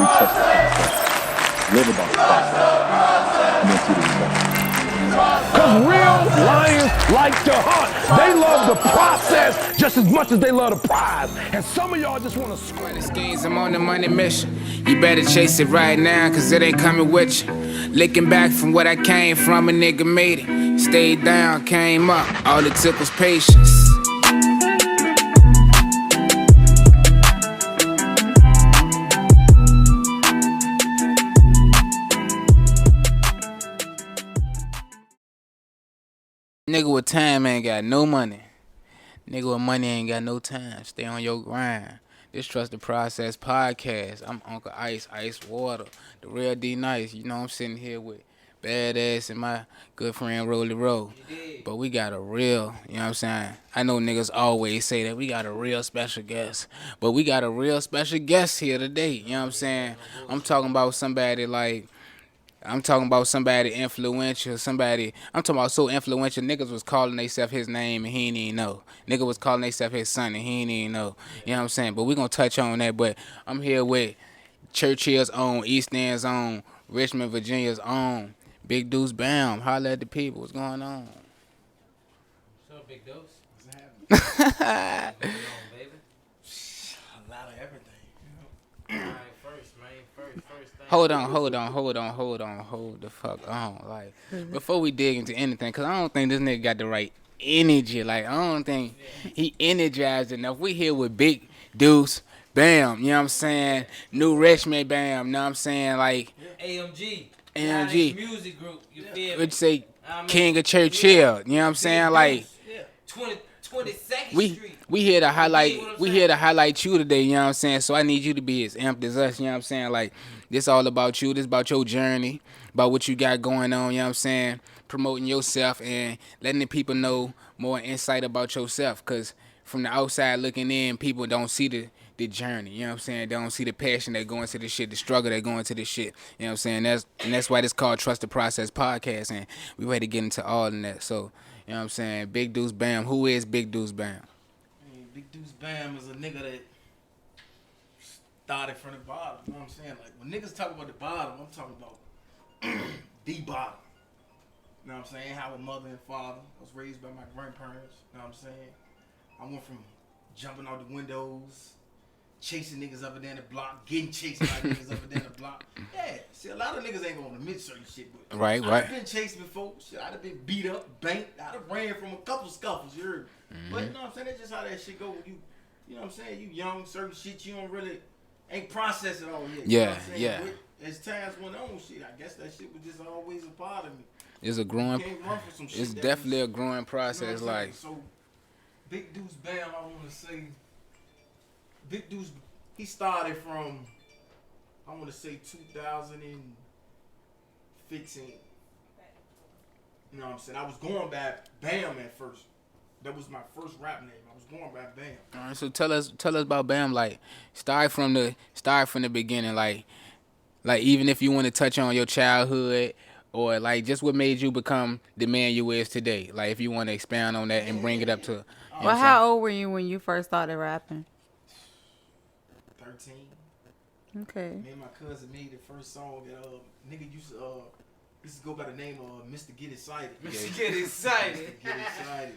really trust the process. Live about the process. And then see the results. Because real lions like to hunt. They love the process just as much as they love the prize. And some of y'all just want to square the schemes, I'm on the money mission. You better chase it right now, cause it ain't coming with you. Looking back from what I came from, a nigga made it. Stayed down, came up, all it took was patience. Nigga with time ain't got no money. Nigga with money ain't got no time. Stay on your grind. This Trust the Process podcast. I'm Uncle Ice Water, the real D Nice. You know I'm sitting here with Badass and my good friend Rolly Roll. But we got a real, you know what I'm saying? I know niggas always say that we got a real special guest. But we got a real special guest here today. You know what I'm saying? I'm talking about somebody influential, I'm talking about so influential, niggas was calling themselves his name and he didn't even know. Nigga was calling themselves his son and he didn't even know. You know what I'm saying? But we gonna touch on that, but I'm here with Churchill's own, East End's own, Richmond, Virginia's own, Big Deuce Bam. Holla at the people, what's going on? What's up, Big Deuce? What's happening? What's going on, baby? A lot of everything. First thing. Hold the fuck on. Like, before we dig into anything, cause I don't think this nigga got the right energy. Like, I don't think he energized enough. We here with Big Deuce Bam, you know what I'm saying? New Richmond Bam, you know what I'm saying? Like, AMG. Music group, you feel me? Would you say King of Churchill, you know what I'm saying? Like, 22nd we Street. here to highlight you today, you know what I'm saying? So I need you to be as amped as us, you know what I'm saying? Like, this all about you, this about your journey, about what you got going on, you know what I'm saying? Promoting yourself and letting the people know more insight about yourself, because from the outside looking in, people don't see the journey, you know what I'm saying? They don't see the passion that go into this shit, the struggle that go into this shit, you know what I'm saying? That's why this called Trust the Process podcast, and we ready to get into all of that. So, you know what I'm saying? Big Deuce Bam. Who is Big Deuce Bam? Big Deuce Bam is a nigga that started from the bottom. You know what I'm saying? Like, when niggas talk about the bottom, I'm talking about the bottom. You know what I'm saying? How a mother and father was raised by my grandparents. You know what I'm saying? I went from jumping out the windows, chasing niggas up and down the block, getting chased by niggas up and down the block. Yeah, see, a lot of niggas ain't gonna admit certain shit, but Right. I've been chased before. Shit, I'd have been beat up, banked. I'd have ran from a couple scuffles, you heard? But you know what I'm saying? That's just how that shit go when you know what I'm saying? You young, certain shit you don't really, ain't process it all yet. You know what I'm saying? Yeah. But as times went on, shit, I guess that shit was just always a part of me. It's a You growing, can't run from some shit it's that definitely was, a growing you know process, what I'm like, saying? So, Big Deuce Bam, I want to say, Big Deuce, he started from, I want to say 2015. You know what I'm saying? I was going by Bam at first. That was my first rap name. I was going by Bam. all right, so tell us about Bam, like, start from the beginning, like even if you want to touch on your childhood, or like just what made you become the man you is today, like if you want to expand on that and bring it up to, you know what Well, I'm how old were you when you first started rapping? 13. Okay. Me and my cousin made the first song that nigga used to go by the name of Mr. Get Excited. Mr. Get Excited. Get Excited.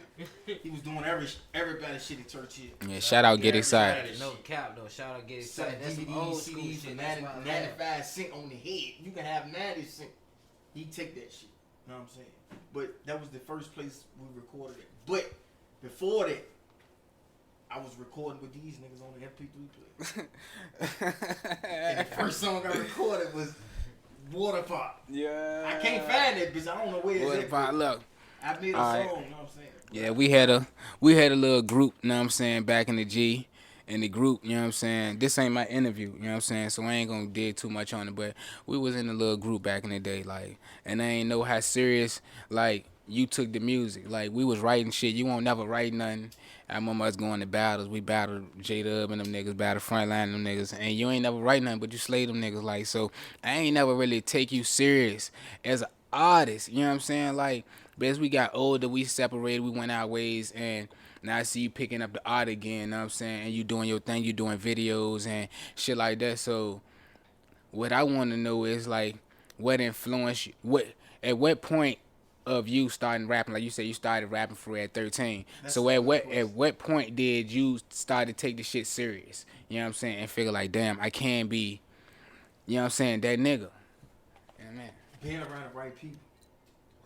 He was doing everybody shit at Churchill. Yeah, shout out Get Excited. No cap though. Shout out Get Selling Excited. That's some DVDs, old school CDs for shit. That's why I love it. 95 cent on the head. You can have 90 cent. He take that shit. You know what I'm saying? But that was the first place we recorded it. But before that, I was recording with these niggas on the MP3 player. And the first song I recorded was Water Pop. Yeah. I can't find that bitch. I don't know where it's Water at. Pop, look. I made a All song, right. you know what I'm saying? Yeah, we had a little group, you know what I'm saying, back in the G. In the group, you know what I'm saying? This ain't my interview, you know what I'm saying? So I ain't gonna dig too much on it, but we was in a little group back in the day, like, and I ain't know how serious, like, you took the music. Like, we was writing shit. You won't never write nothing. I remember us going to battles. We battled J-Dub and them niggas, battled Frontline and them niggas, and you ain't never write nothing, but you slay them niggas, like, so I ain't never really take you serious as an artist, you know what I'm saying? Like, but as we got older, we separated, we went our ways, and now I see you picking up the art again, you know what I'm saying? And you doing your thing, you doing videos and shit like that. So what I want to know is like what influenced you, at what point of you starting rapping, like you said you started rapping for at 13. That's So a at good what question. point did you start to take the shit serious? You know what I'm saying? And figure like, damn, I can be, you know what I'm saying, that nigga. Yeah, man. Being around the right people.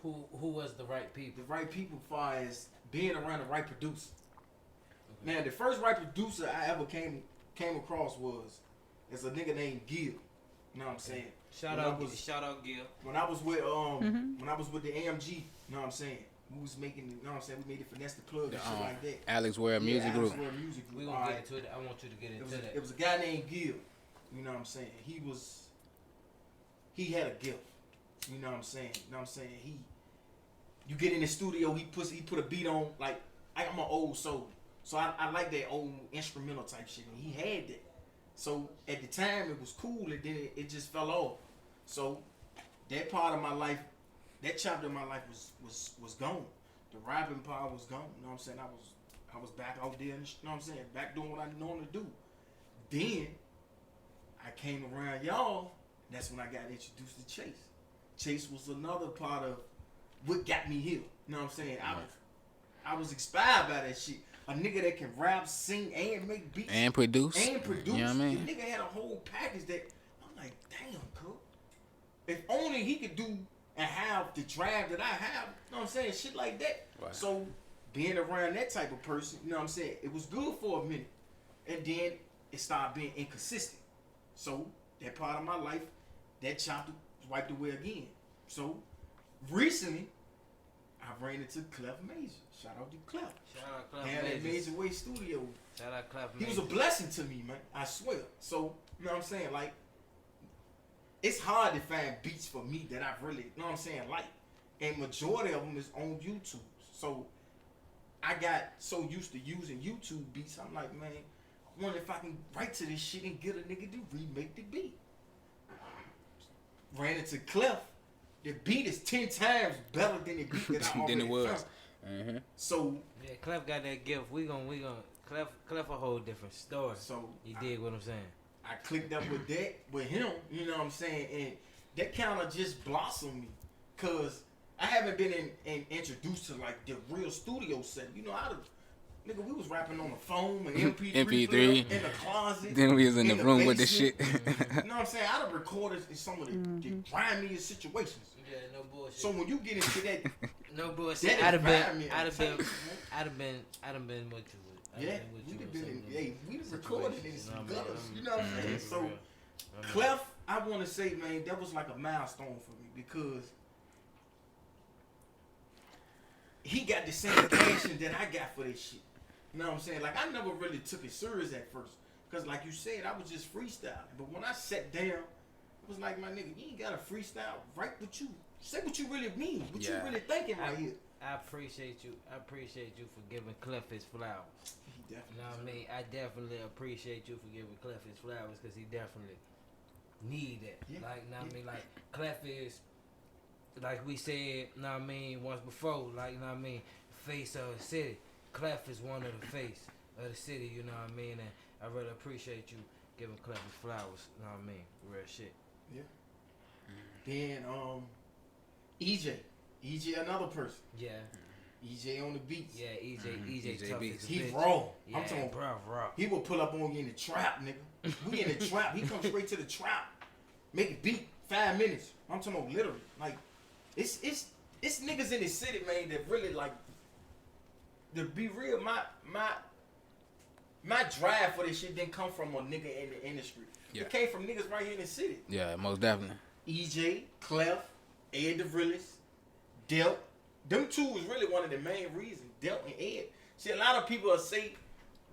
Who was the right people? The right people far as being around the right producer. Now, the first right producer I ever came across was a nigga named Gil. You know what I'm saying? Shout out Gil. When I was with when I was with the AMG, you know what I'm saying? We was making, you know what I'm saying? We made it Finesse the Plug and shit like that. Alex Ware Music Group. Alex Ware Music Group. We gonna get into it. I want you to get into that. It was a guy named Gil. You know what I'm saying? He had a gift. You know what I'm saying? You know what I'm saying? You get in the studio, he put a beat on, like, I'm an old soul. So I like that old instrumental type shit, and he had that. So at the time it was cool, and then it just fell off. So that part of my life, that chapter of my life was gone. The rapping part was gone. You know what I'm saying? I was back out there, you know what I'm saying? Back doing what I normally do. Then I came around y'all. That's when I got introduced to Chase. Chase was another part of what got me here. You know what I'm saying? I was inspired by that shit. A nigga that can rap, sing, and make beats. And produce. You know what I mean? The nigga had a whole package that I'm like, damn, cool. If only he could do and have the drive that I have, you know what I'm saying? Shit like that. Right. So being around that type of person, you know what I'm saying? It was good for a minute. And then it started being inconsistent. So that part of my life, that chapter was wiped away again. So recently, I ran into Clef Major. Shout out to Clef. Shout out Clef Had that Major Way Studio. Shout out Clef He was a blessing to me, man. I swear. So, you know what I'm saying? Like, it's hard to find beats for me that I really, you know what I'm saying, like. And majority of them is on YouTube. So, I got so used to using YouTube beats, I'm like, man, I wonder if I can write to this shit and get a nigga to remake the beat. Ran into Clef. The beat is 10 times better than the beat that I already Than it was. found. So Yeah, Clef got that gift. We gonna Clef a whole different story. So you dig what I'm saying? I clicked up with him, you know what I'm saying, and that kind of just blossomed me, cause I haven't been introduced to like the real studio set. You know, nigga, we was rapping on the phone and MP3 player in the closet. Then we was in the room with the basement. shit. You know what I'm saying? I'd have recorded in some of the grimiest situations. Yeah, no bullshit. So when you get into that, no bullshit. that I'd have environment, been with you. yeah, we recorded in some gutters. You know what I'm saying? So Clef, I want to say, man, that was like a milestone for me because he got the same passion that I got for this shit. You know what I'm saying? Like, I never really took it serious at first. Because, like you said, I was just freestyling. But when I sat down, it was like, my nigga, you ain't got to freestyle. Write what you, say what you really mean. What you really thinking right here. I appreciate you. I appreciate you for giving Clef his flowers. He definitely. You know what I mean? I definitely appreciate you for giving Clef his flowers because he definitely need that. Yeah. Like, you know what I mean? Like, Clef is, like we said, you know what I mean, once before, like, you know what I mean, face of the city. Clef is one of the face of the city, you know what I mean? And I really appreciate you giving Clef his flowers, you know what I mean? Real shit. Yeah. Then, EJ, another person. Yeah. EJ on the beats. Yeah, EJ tough beats. as a He bitch. raw. Yeah, I'm talking bro, raw. He will pull up on you in the trap, nigga. We in the trap. He comes straight to the trap. Make a beat, 5 minutes. I'm talking about literally. Like, it's niggas in the city, man, that really like, to be real, my drive for this shit didn't come from a nigga in the industry. Yeah. It came from niggas right here in the city. Yeah, most definitely. EJ, Clef, Ed the realest, Delt. Them two was really one of the main reasons. Delt and Ed. See, a lot of people will say,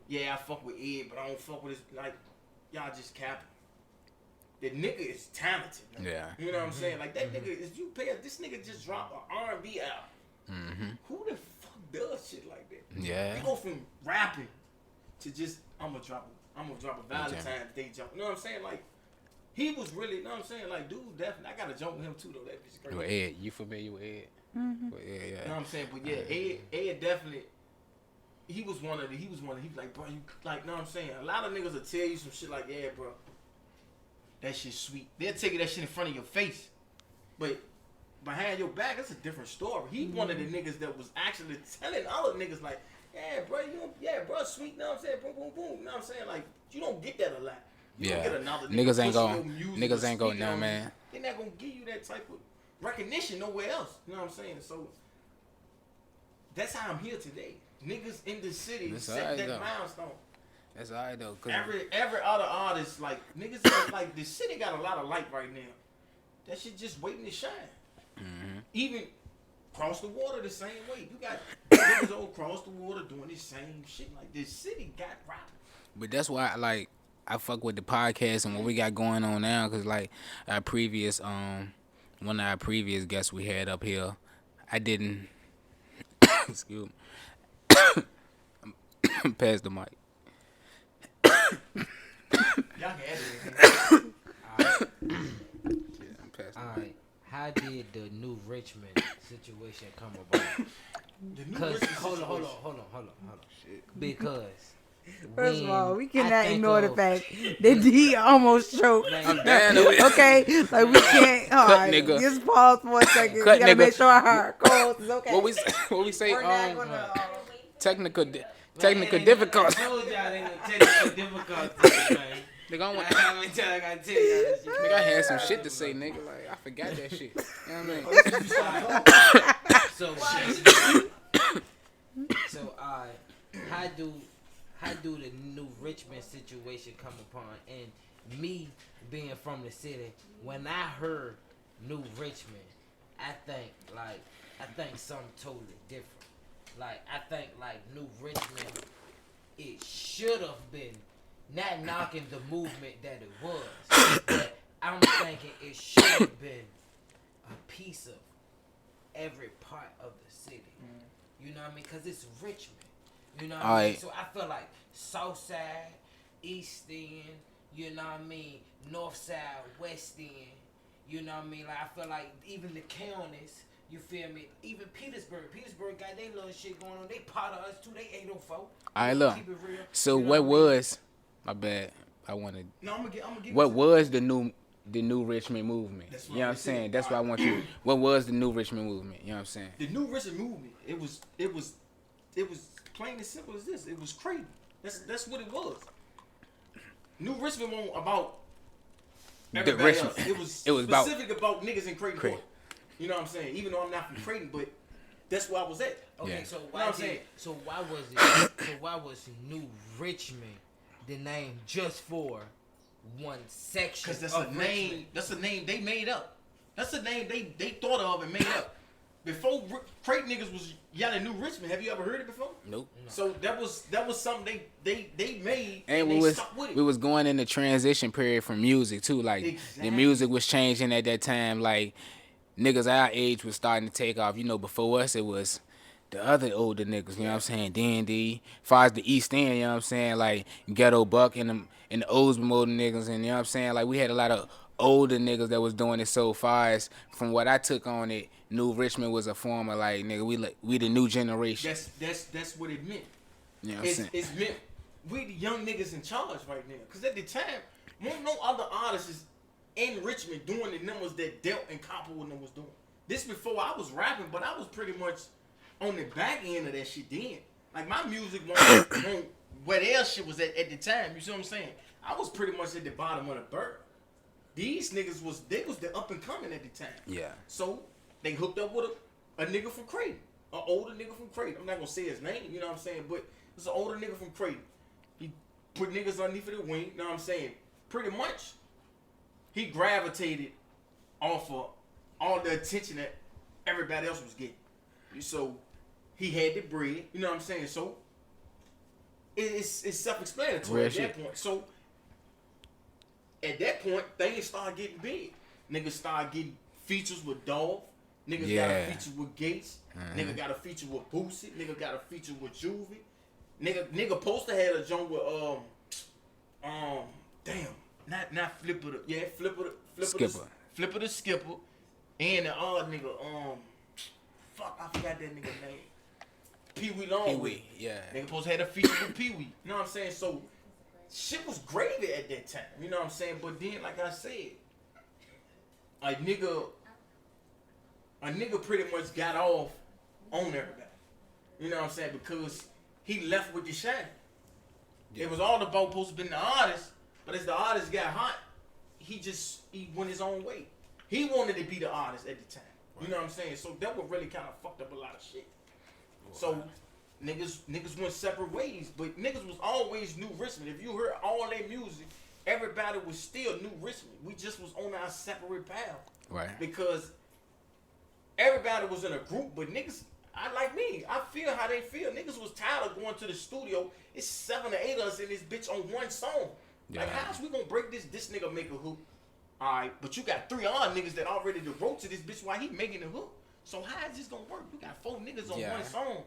yeah, I fuck with Ed, but I don't fuck with his, like, y'all just capping. The nigga is talented. Man. Yeah. You know what I'm saying? Like, that nigga, if you pay, this nigga just dropped an R&B album. Who the fuck does shit like that? Yeah. You go from rapping to just, I'm gonna drop a Valentine's Day jump. You know what I'm saying? Like, he was really, you know what I'm saying? Like, dude, definitely, I gotta jump with him too, though. That bitch great. With Ed, you familiar with Ed? Well, yeah. You know what I'm saying? But yeah, Ed definitely, he was like, bro, you, like, you know what I'm saying? A lot of niggas will tell you some shit like, yeah, bro, that shit sweet. They'll tell you that shit in front of your face. But behind your back, that's a different story. He one of the niggas that was actually telling other niggas like, yeah, bro, bro, sweet, you know what I'm saying? Boom, boom, boom. You know what I'm saying? Like, you don't get that a lot. You don't get another nigga Niggas ain't pushing going, your music niggas or ain't going, speaking nah, on man. you. They're not gonna give you that type of recognition nowhere else. You know what I'm saying? So that's how I'm here today. Niggas in the city set that milestone. That's alright though. Every other artist, like niggas, like the city got a lot of light right now. That shit just waiting to shine. Mm-hmm. Even across the water the same way. You got niggas all across the water doing the same shit. Like this city got rapping. But that's why I fuck with the podcast and what we got going on now, cause like our previous one of our previous guests we had up here, I didn't excuse me. Pass the mic. Y'all can edit it. Alright, how did the New Richmond situation come about? Because hold on. Because First of all, we I cannot think ignore the of- fact that he almost choked. I'm down with it. Okay, like we can't. All right, nigga. just pause for a second. Cut, We gotta nigga. make sure our co-host is okay. What we say? We're not gonna, Technical I difficulty. told y'all they gonna technical difficulties, man. Nigga, I don't want. How many times I gotta tell y'all that shit? Nigga, I had some shit to say, nigga. Like I forgot that shit. You know what I mean? So how do the New Richmond situation come upon? And me being from the city, when I heard New Richmond, I think something totally different. Like I think like New Richmond, it should have been, not knocking the movement that it was, but I'm thinking it should have been a piece of every part of the city. You know what I mean? Because it's Richmond. You know what I mean? So I feel like South Side, East End, you know what I mean? North Side, West End, you know what I mean? Like I feel like even the counties, you feel me? Even Petersburg got their little shit going on. They part of us too. They 804. Alright, look. Keep it real. So You know what I mean? was? My bad. I wanted. No, I'm gonna give What it to was the new Richmond movement? That's You know what I'm what I said. saying? That's why I want you. What was the new Richmond movement? You know what I'm saying? the New Richmond movement. It was plain and simple as this. It was crazy. That's what it was. New Richmond wasn't about everybody Richmond. else. It was about specific about niggas in Creighton. Creighton. Court. You know what I'm saying? Even though I'm not from Creighton, but that's where I was at. Okay, Yeah. so You know why what I'm saying? why was New Richmond the name just for one section? Because that's of a name. Richmond? That's a name they made up. That's a name they thought of and made up. Before Creighton niggas was yelling New Richmond. Have you ever heard it before? Nope. So that was something they made And they we stuck with it. was going in the transition period from music too. Like Exactly. the music was changing at that time. Like niggas our age was starting to take off. You know, before us it was the other older niggas. You know what I'm saying? D&D, far as the East End. You know what I'm saying? Like Ghetto Buck and the Oldsmobile older niggas. And you know what I'm saying? Like we had a lot of older niggas that was doing it. So far as from what I took on it, New Richmond was a form of like nigga we the new generation. That's what it meant. You know what I'm saying? It's meant we the young niggas in charge right now. Cause at the time, no other artists is in Richmond doing the numbers that Delt and Copperwood was doing. This before I was rapping, but I was pretty much on the back end of that shit then. Like my music won't where their shit was at the time. You see what I'm saying? I was pretty much at the bottom of the bird. These niggas was the up and coming at the time. Yeah. So they hooked up with a nigga from Creighton, an older nigga from Creighton. I'm not gonna say his name, you know what I'm saying, but it's an older nigga from Creighton. He put niggas underneath of the wing, you know what I'm saying. Pretty much, he gravitated off of all the attention that everybody else was getting. So he had the bread, you know what I'm saying. So it's self-explanatory Real at shit. that point. So at that point, things started getting big. Niggas started getting features with Dolph. Niggas got Yeah. a feature with Gates. Nigga got a feature with Boosie. Nigga got a feature with Juvie. Nigga Poster had a joint with not Flipper the Flipper the Skipper, and the odd nigga fuck I forgot that nigga name. Pee Wee Long. Pee Wee, yeah. Nigga supposed to have a feature with Pee Wee. You know what I'm saying? So shit was gravy at that time. You know what I'm saying? But then, like I said, a nigga pretty much got off on everybody. You know what I'm saying? Because he left with the shine. Yeah. It was all about supposed to be the artist, but as the artist got hot, he went his own way. He wanted to be the artist at the time. Right. You know what I'm saying? So that would really kind of fucked up a lot of shit. Right. So niggas went separate ways, but niggas was always New Richmond. If you heard all their music, everybody was still New Richmond. We just was on our separate path. Right. Because everybody was in a group, but niggas, like me, I feel how they feel. Niggas was tired of going to the studio. It's 7 or 8 of us in this bitch on one song. Yeah. Like, how's we gonna break this? This nigga make a hook. Alright, but you got 3 odd niggas that already wrote to this bitch while he making the hook. So how is this gonna work? You got 4 niggas on one song.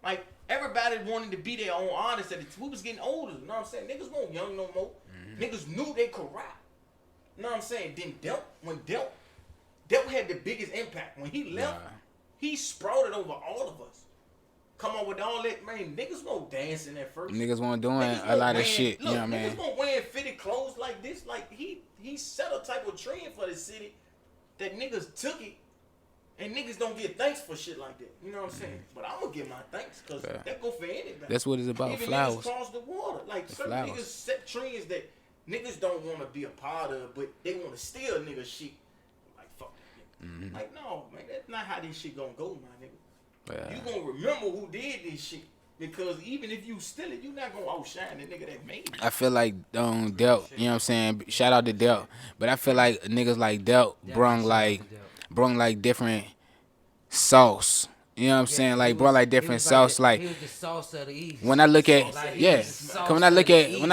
Like, everybody wanted to be their own artist. We was getting older. You know what I'm saying? Niggas weren't young no more. Mm-hmm. Niggas knew they could rap. You know what I'm saying? Then Delp had the biggest impact. When he left, he sprouted over all of us. Come on with all that, man. Niggas won't dancing at first. Niggas won't doing a lot of shit. Look, you know what I mean? Niggas won't wearing fitted clothes like this. Like, he set a type of trend for the city that niggas took it. And niggas don't get thanks for shit like that. You know what I'm saying? But I'm going to give my thanks because that go for anybody. That's what it's about. Even flowers. Niggas cross the water. Like, certain flowers. Niggas set trends that niggas don't want to be a part of, but they want to steal niggas shit. Like, fuck that nigga. Mm-hmm. Like, no, man, that's not how this shit going to go, my nigga. Yeah. You going to remember who did this shit. Because even if you steal it, you not going to outshine the nigga that made it. I feel like Delp, you know what I'm saying? Shout out to Delp. But I feel like niggas like Delp brung like different sauce. You know what I'm saying? Like brought like different sauce. Like he was the sauce of the East. When I look at when I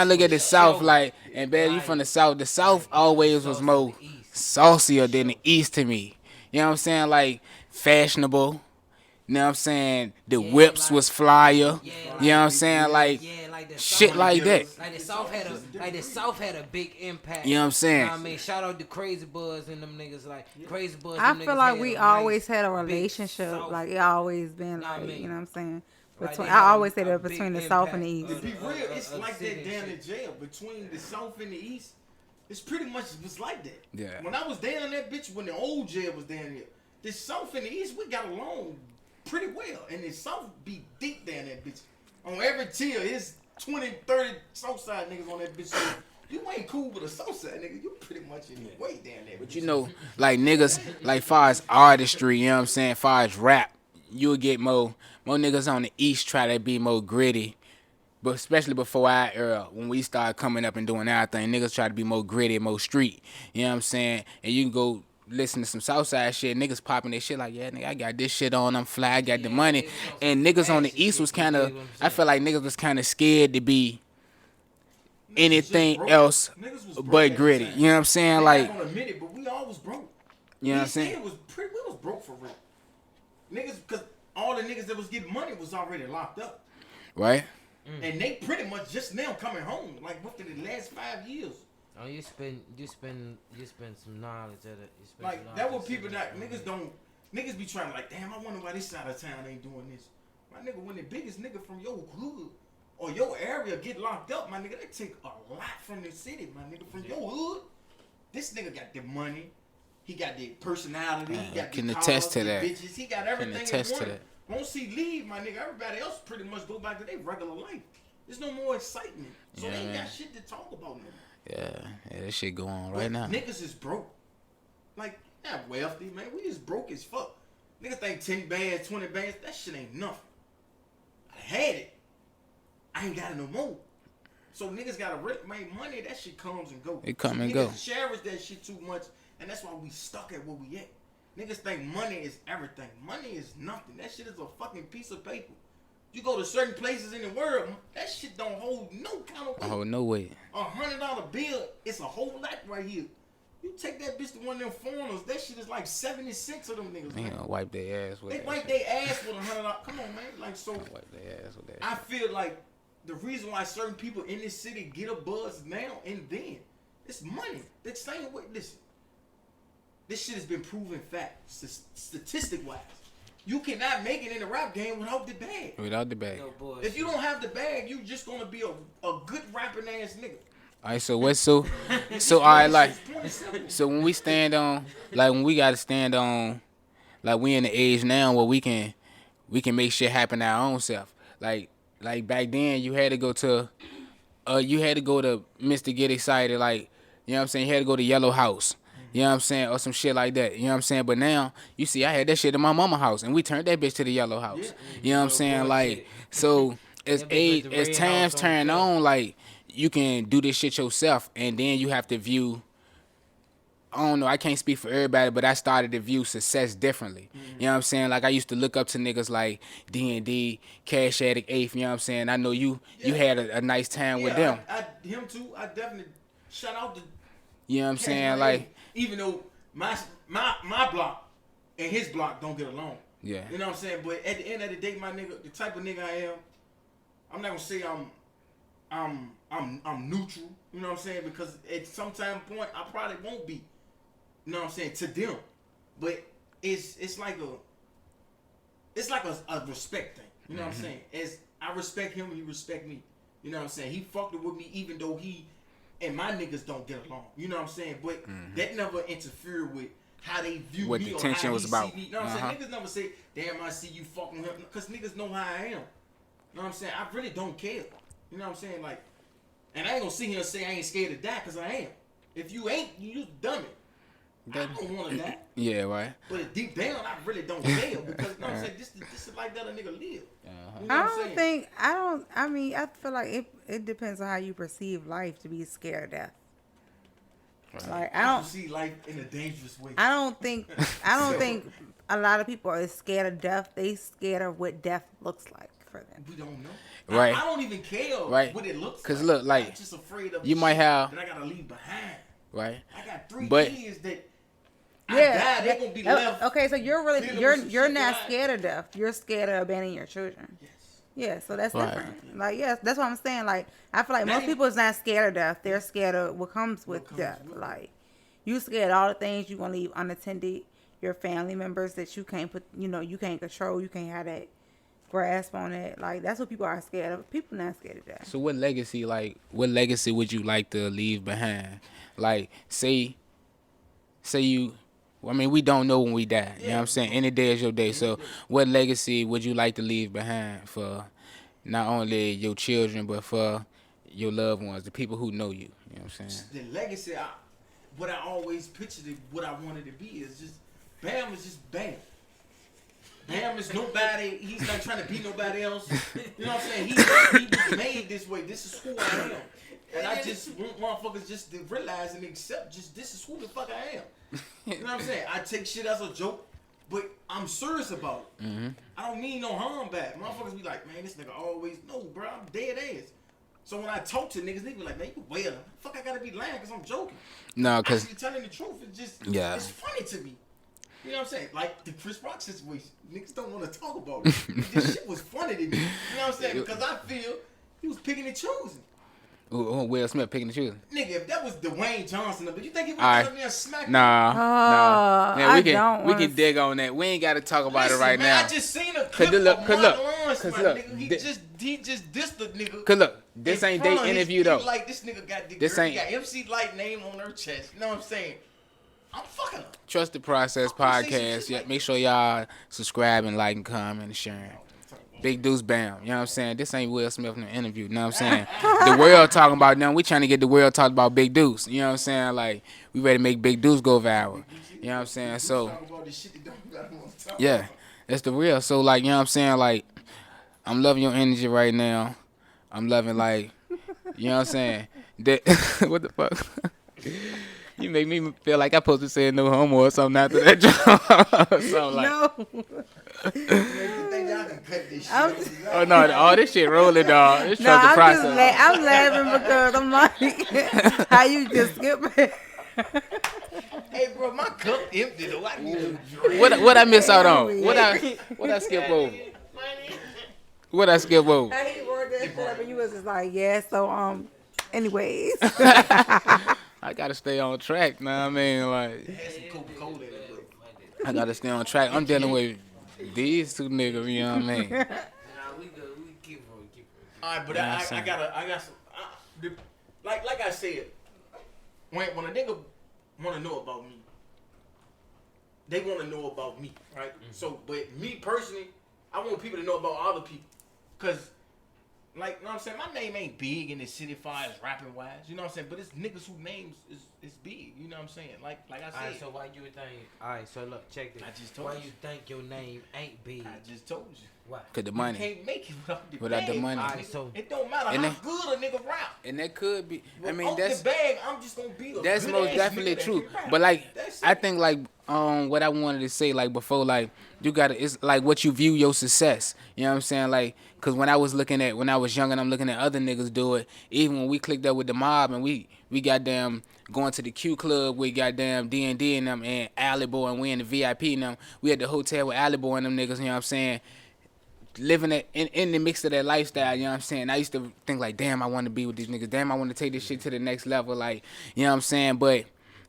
look at the South, like, and man, you from the South always was more saucier than the East to me. You know what I'm saying? Like fashionable. You know what I'm saying? The whips was flyer. You know what I'm saying? Like shit like that. Like the South had a big impact. You know what I'm saying? You know what I mean, shout out to Crazy Buzz and them niggas. Like Crazy Buzz. I feel like we always had a relationship. South. Like it always been like, you know what I'm saying? Like I always say that between the South and the East. To be real, it's like that down in jail. Between the South and the East, it's pretty much was like that. Yeah. When I was down that bitch, when the old jail was down here, the South and the East, we got along pretty well. And the South be deep down that bitch. On every tier, it's 20, 30 Southside niggas on that bitch. So you ain't cool with a Southside nigga. You pretty much in the way down there. But you know, like niggas, like far as artistry, you know what I'm saying? Far as rap, you'll get more niggas on the East try to be more gritty. But especially before our era, when we started coming up and doing our thing, niggas try to be more gritty, more street. You know what I'm saying? And you can go listen to some Southside shit, niggas popping their shit like, yeah, nigga, I got this shit on, I'm fly, I got the money. And niggas on the East was kind of, I feel like niggas was kind of scared to be anything else but gritty. You know what I'm saying? Like, I don't admit it, but we all was broke. You know what I'm saying? We was broke for real. Niggas, because all the niggas that was getting money was already locked up. Right? And they pretty much just now coming home, like within the last 5 years. Oh, you spend some knowledge at it. Like that what people that niggas be trying to like, damn, I wonder why this side of town ain't doing this. My nigga, when the biggest nigga from your hood or your area get locked up, my nigga, they take a lot from the city, my nigga, from your hood. This nigga got the money, he got the personality, he got can the attest to the that. bitches, he got everything. Can attest to that. Once he leave, my nigga, everybody else pretty much go back to their regular life. There's no more excitement, so they ain't got shit to talk about, nigga. Yeah, that shit go on right now. Niggas is broke. Like, not wealthy, man. We just broke as fuck. Niggas think 10 bands, 20 bands, that shit ain't nothing. I had it. I ain't got it no more. So niggas gotta make money, that shit comes and goes. It come and niggas go. Cherish that shit too much, and that's why we stuck at where we at. Niggas think money is everything. Money is nothing. That shit is a fucking piece of paper. You go to certain places in the world, that shit don't hold no kind of weight. Oh, no way. $100 bill, it's a whole lot right here. You take that bitch to one of them foreigners, that shit is like 70 cents of them niggas. They gonna wipe their ass with they that wipe shit. their ass with $100. Come on, man. Like, so Wipe their ass with that I shit. feel like the reason why certain people in this city get a buzz now and then, it's money. They're saying, wait, listen. This shit has been proven fact, statistic-wise. You cannot make it in the rap game without the bag. Without the bag. No bullshit. If you don't have the bag, you just gonna be a good rapping ass nigga. All right, so what's so all right, like, so when we stand on, like, when we gotta stand on, like, we in the age now where we can make shit happen our own self. Like back then, you had to go to Mr. Get Excited, like, you know what I'm saying? You had to go to Yellow House, you know what I'm saying, or some shit like that, you know what I'm saying? But now, you see, I had that shit in my mama house, and we turned that bitch to the Yellow House, you know what I'm saying? Like, so as times turn on, like, you can do this shit yourself, and then you have to view. I don't know, I can't speak for everybody, but I started to view success differently. You know what I'm saying? Like, I used to look up to niggas like D&D, Cash Addict 8th, you know what I'm saying? I know you had a nice time with them. Him too. I definitely shout out to. You know what I'm saying? Like, even though my block and his block don't get along. Yeah. You know what I'm saying? But at the end of the day, my nigga, the type of nigga I am, I'm not gonna say I'm neutral. You know what I'm saying? Because at some time point, I probably won't be. You know what I'm saying, to them, but it's like a respect thing. You know what I'm saying? As I respect him, he respect me. You know what I'm saying? He fucked it with me, even though he and my niggas don't get along. You know what I'm saying? But that never interfered with how they view what me the or tension how was he about. see me. You know what I'm saying? Niggas never say, "Damn, I see you fucking with him," because niggas know how I am. You know what I'm saying? I really don't care. You know what I'm saying? Like, and I ain't gonna sit here and say I ain't scared to die, because I am. If you ain't, you dummy. I don't want to die. Yeah, right. But deep down, I really don't care, because you know what I'm saying, this is like that a nigga live. You know I feel like it depends on how you perceive life to be scared of death. Right. Like, I don't see life in a dangerous way. I don't think a lot of people are scared of death. They scared of what death looks like for them. We don't know. Right. I don't even care what it looks like. Because look, like, I'm just afraid of you the might shit have that I gotta leave behind. Right. I got 3 But- kids that I die, they gonna be left. Okay, so you're dealing with some you're shit not that scared of death. You're scared of abandoning your children. Yes. Yeah, so that's Right. different. Like, yes, that's what I'm saying. Like, I feel like most people is not scared of death. They're scared of what comes with death. Like, you scared of all the things you gonna leave unattended. Your family members that you can't put, you can't control. You can't have that grasp on it. Like, that's what people are scared of. People not scared of death. So what legacy would you like to leave behind? Like, say you, I mean, we don't know when we die. You know what I'm saying? Any day is your day. So what legacy would you like to leave behind for not only your children, but for your loved ones, the people who know you? You know what I'm saying? The legacy, what I always pictured, what I wanted to be is just, Bam is just Bam. Bam is nobody. He's not trying to be nobody else. You know what I'm saying? He was made this way. This is who I am. And I just want motherfuckers just to realize and accept just this is who the fuck I am. You know what I'm saying? I take shit as a joke, but I'm serious about it. Mm-hmm. I don't mean no harm back. Motherfuckers be like, man, this nigga always, no, bro, I'm dead ass. So when I talk to niggas, they be like, man, you wailing. Fuck, I gotta be lying because I'm joking. No, because Actually telling the truth is just, Yeah. it's funny to me. You know what I'm saying? Like the Chris Rock situation. Niggas don't want to talk about it. This shit was funny to me. You know what I'm saying? Because I feel he was picking and choosing. Will Smith picking and choosing. Nigga, if that was Dwayne Johnson, but you think he would All right. come up there and smack him? Nah. Man, we don't can dig on that. We ain't got to talk about Listen, it right man, now. I just seen a clip look, of cause Mark look, Lawrence, cause my look, nigga. He just dissed the nigga. Cause look, this in ain't front their of interview though. Like this nigga got the This girl, ain't- got MC Light name on her chest. You know what I'm saying? I'm fucking her. Trust the Process podcast. Yeah, make sure y'all subscribe and like and comment and share. Big Deuce Bam. You know what I'm saying? This ain't Will Smith in the interview. You know what I'm saying? The world talking about now. We trying to get the world talking about Big Deuce. You know what I'm saying? Like, we ready to make Big Deuce go viral. You know what I'm saying? So, Talk about this shit that don't got no time. yeah, that's the real. So, like, you know what I'm saying? Like, I'm loving your energy right now. I'm loving, like, you know what I'm saying? That, what the fuck? You make me feel like I'm supposed to say no homo or something after that joke. So, like, No. You think y'all can cut this shit? oh no, all this shit rolling, dog. It's No, Trust the I'm Process. I'm laughing because I'm like, how you just skip it? Hey, bro, my cup empty though. I need a drink. What I miss out on? What I skip over? What I skip over? How you wrote that shit up and you was just like, yeah, so, anyways. I gotta stay on track, know what I mean? Like, Had some Coca-Cola in it, bro. I gotta stay on track. I'm dealing with These two niggas, you know what I mean? Nah, we good. We keep on. All right, but Yeah, I'm I saying. got some. Like I said, when a nigga want to know about me, they want to know about me, right? Mm-hmm. So, but me personally, I want people to know about other people, cause, like, you know what I'm saying, my name ain't big in the city far as rapping wise, you know what I'm saying, but it's niggas whose names is big, you know what I'm saying, like I said. Alright, so why you would think? Alright, so look, check this. I just told why you. you think your name ain't big? I just told you. Why? Cause the You money. can't make it Without the bag, money. nigga. Alright, so It don't matter And how that- good a nigga rap. And that could be. I mean, Off that's the bag, I'm just gonna be a that's good most ass definitely nigga that true. can rap. But like, That's I it. think like what I wanted to say like before, like you gotta, it's like what you view your success. You know what I'm saying? Like, cause when I was young and I'm looking at other niggas do it, even when we clicked up with the mob and we goddamn going to the Q Club with goddamn D&D and them and Alley Boy and we in the VIP and them, we at the hotel with Alley Boy and them niggas, you know what I'm saying? Living it in the mix of that lifestyle, you know what I'm saying? I used to think like, damn, I want to be with these niggas. Damn, I want to take this shit to the next level. Like, you know what I'm saying? But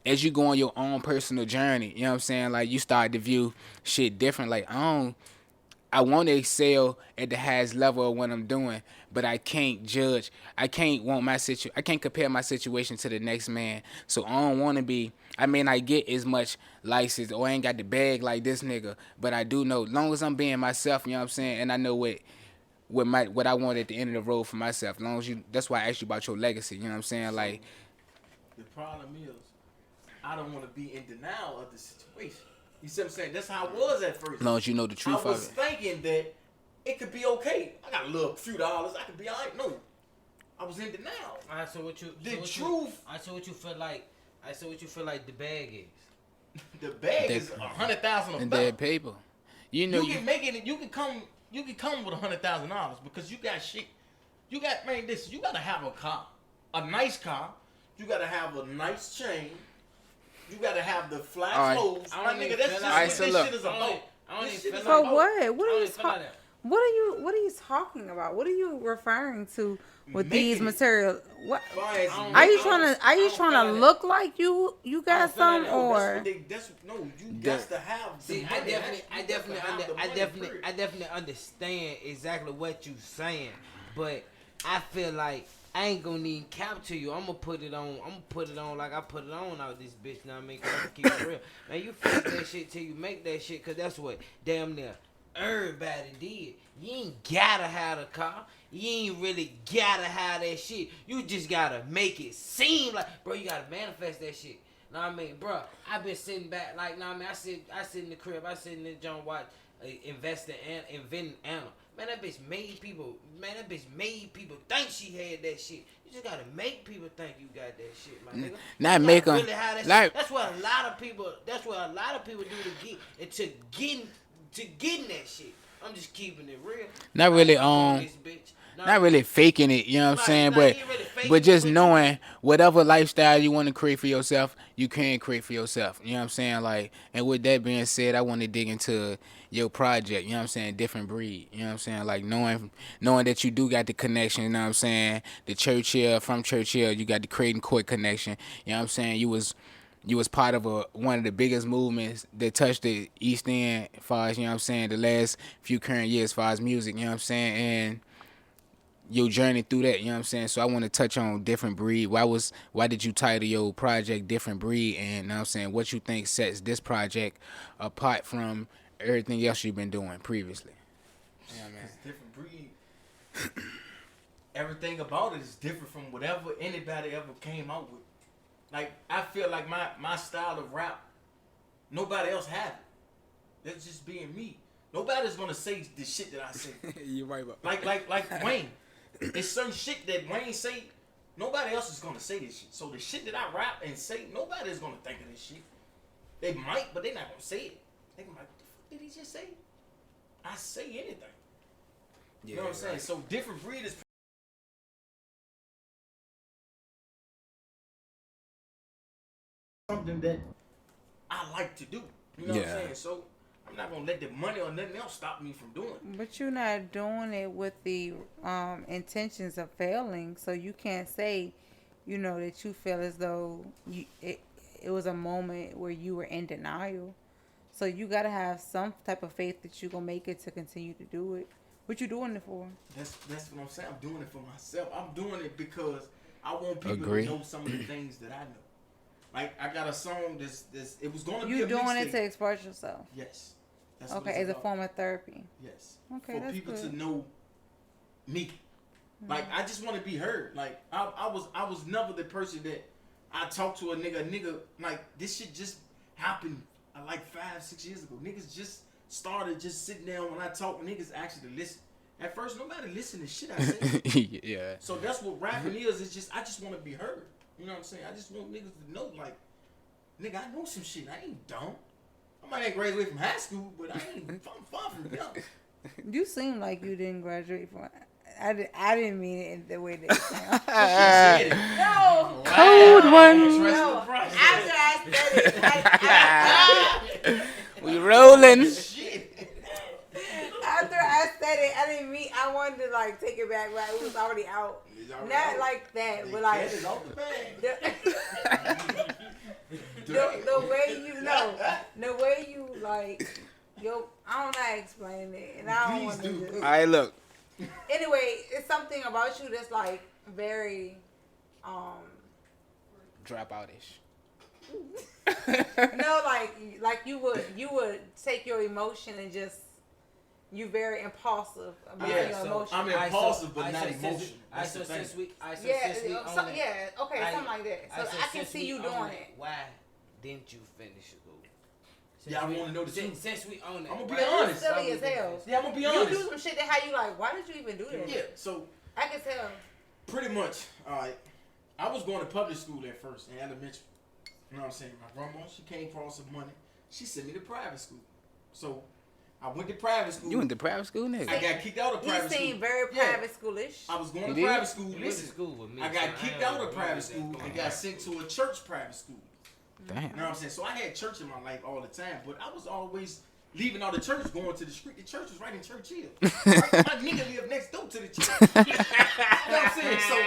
as you go on your own personal journey, you know what I'm saying? Like, you start to view shit different. Like, I want to excel at the highest level of what I'm doing, but I can't judge. I can't compare my situation to the next man. So I don't want to be. I may not get as much license or I ain't got the bag like this nigga, but I do know. Long as I'm being myself, you know what I'm saying, and I know what I want at the end of the road for myself. Long as you. That's why I asked you about your legacy. You know what I'm saying? Like, The problem is, I don't want to be in denial of the situation. You see what I'm saying? That's how I was at first. long as you know the I truth was of it. thinking that it could be okay. I got a little few dollars. I could be alright. No, I was in denial. alright, so what you? The so what truth. Alright, so what you feel like? Alright, so what you feel like the bag is? The bag That- is 100,000 a And belt. dead paper. You know You can make it. You can come with $100,000 because you got shit. You got this. You gotta have a car, a nice car. You gotta have a nice chain. You gotta have the fly All right. clothes. I My don't nigga, even that's feel just like- what Alright, so this look. shit is I don't about. even- I don't This even shit feel is For like- about- what? What I are don't you even feel like talking? that. What are you talking about? What are you referring to with Making these it. materials? What Far as I don't- are you I trying don't- to? Are I you don't trying feel to like look like you I got don't feel some like No, or? that's no. You That- got to have. The See, money. I You got to have the money, period. definitely understand exactly what you saying, but I feel like I ain't gonna need cap to you. I'm gonna put it on like I put it on out this bitch. Now I mean, 'cause I'm gonna keep it real. Man, you fix that shit till you make that shit, 'cause that's what damn near everybody did. You ain't gotta have a car. You ain't really gotta have that shit. You just gotta make it seem like, bro, you gotta manifest that shit. Know what I mean, bro? I've been sitting back, like, know what I mean, I sit in the crib, I sit in the joint, watch, investing and inventing Anna. Man, that bitch made people think she had that shit. You just gotta make people think you got that shit, my nigga. Not You make gotta 'em- really have that like- shit. That's what a lot of people do to getting that shit. I'm just keeping it real. Not really, This bitch. not really faking it, you know what I'm Right, saying? nah, But you ain't really faking but it, just but you- knowing whatever lifestyle you want to create for yourself, you can create for yourself. You know what I'm saying? Like, and with that being said, I want to dig into your project, you know what I'm saying? Different breed, you know what I'm saying? Like knowing that you do got the connection, you know what I'm saying? The Churchill, from Churchill, you got the Creighton Court connection, you know what I'm saying? You was part of one of the biggest movements that touched the East End as far as, you know what I'm saying, the last few current years as far as music, you know what I'm saying? And your journey through that, you know what I'm saying? So I want to touch on Different Breed. Why did you title your project Different Breed? And you know what I'm saying, what you think sets this project apart from everything else you've been doing previously? Yeah, man. It's different breed. Everything about it is different from whatever anybody ever came out with. Like, I feel like my style of rap, nobody else have it. That's just being me. Nobody's gonna say the shit that I say. You're right about Like Wayne. It's certain shit that Wayne say, nobody else is gonna say this shit. So the shit that I rap and say, nobody's gonna think of this shit. They might, but they're not gonna say it. They gonna be like, what the fuck did he just say? I say anything. You know what I'm saying? So Different Breed is something that I like to do. You know what I'm Yeah. saying? So I'm not gonna let the money or nothing else stop me from doing it. But you're not doing it with the intentions of failing, so you can't say, that you feel as though it was a moment where you were in denial. So you gotta have some type of faith that you're gonna make it to continue to do it. What you doing it for? That's what I'm saying. I'm doing it for myself. I'm doing it because I want people Agree. to know some of the things that I know. Like I got a song that's it was gonna be You a doing it mixtape. to express yourself. Yes. That's what Okay, it's as a about. form of therapy. Yes. Okay, For that's people good. to know me. Like I just want to be heard. Like I was never the person that I talked to a nigga like this shit just happened like 5-6 years ago. Niggas just started just sitting down when I talk. Niggas actually listen. At first nobody listened to shit I said. Yeah. So that's what rapping is. It's just I just want to be heard. You know what I'm saying? I just want niggas to know like, nigga, I know some shit. I ain't dumb. I might ain't graduate from high school, but I ain't I'm far from dumb. You seem like you didn't graduate from. I didn't mean it in the way that it sounds. She said it. No. Cold one. Trust No. the process. After I said it, We rolling. Shit. after I said it, I didn't mean. I wanted to like take it back, but it was already out. It's already Not out. like that, The but like cat is off the bag. the way you know, the way you like, yo, I don't know how to explain it, and I don't Please want to. do. Just, All right, look. anyway, it's something about you that's like very, Drop out-ish. no, like you would take your emotion and just. You very impulsive about Yeah, your so emotion. I'm impulsive, but not emotional. That's the thing. Since we yeah, own it, yeah, okay, something like that. So I can since see we you own doing it. Why didn't you finish school? Yeah, I want to know the truth. Since we own it, I'm gonna be why- honest. Silly as hell. Yeah, I'm gonna be You honest. do some shit that how you like. Why did you even do that? Yeah, so I can tell. pretty much, alright. I was going to public school at first in elementary. You know what I'm saying? My grandma, she came across some money. She sent me to private school. So I went to private school. You went to private school, nigga? I got kicked out of He private school. seemed very Yeah. private schoolish. I was going You to did? private school. You went to Listen, school with me. I got kicked out of private school and got sent to a church private school. Damn. You know what I'm saying? So I had church in my life all the time, but I was always leaving out the church, going to the street. The church was right in Church Hill. My nigga lived next door to the church. You know what I'm saying? So